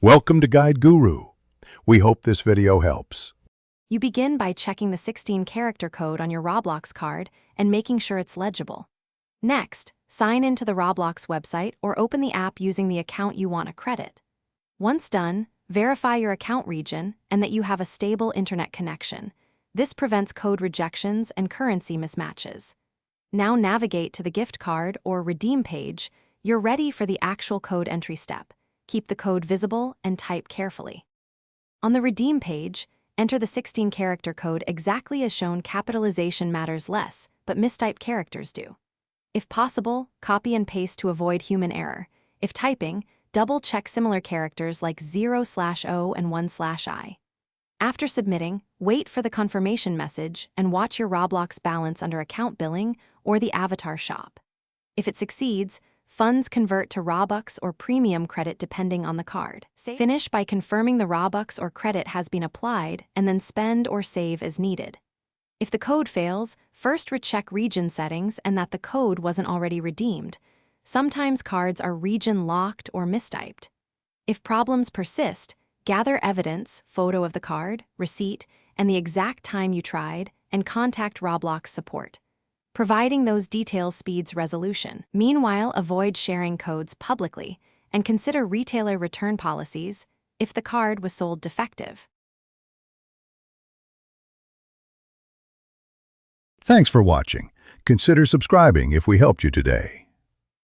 Welcome to Guide Guru. We hope this video helps. You begin by checking the 16-character code on your Roblox card and making sure it's legible. Next, sign into the Roblox website or open the app using the account you want to credit. Once done, verify your account region and that you have a stable internet connection. This prevents code rejections and currency mismatches. Now navigate to the gift card or redeem page. You're ready for the actual code entry step. Keep the code visible and type carefully. On the redeem page, enter the 16-character code exactly as shown. Capitalization matters less, but mistyped characters do. If possible, copy and paste to avoid human error. If typing, double-check similar characters like 0/O and 1/I. After submitting, wait for the confirmation message and watch your Roblox balance under account billing or the avatar shop. If it succeeds, funds convert to Robux or premium credit depending on the card. Finish by confirming the Robux or credit has been applied and then spend or save as needed. If the code fails, first recheck region settings and that the code wasn't already redeemed. Sometimes cards are region locked or mistyped. If problems persist, gather evidence, photo of the card, receipt, and the exact time you tried, and contact Roblox support. Providing those details speeds resolution. Meanwhile, avoid sharing codes publicly and consider retailer return policies if the card was sold defective. Thanks for watching. Consider subscribing if we helped you today.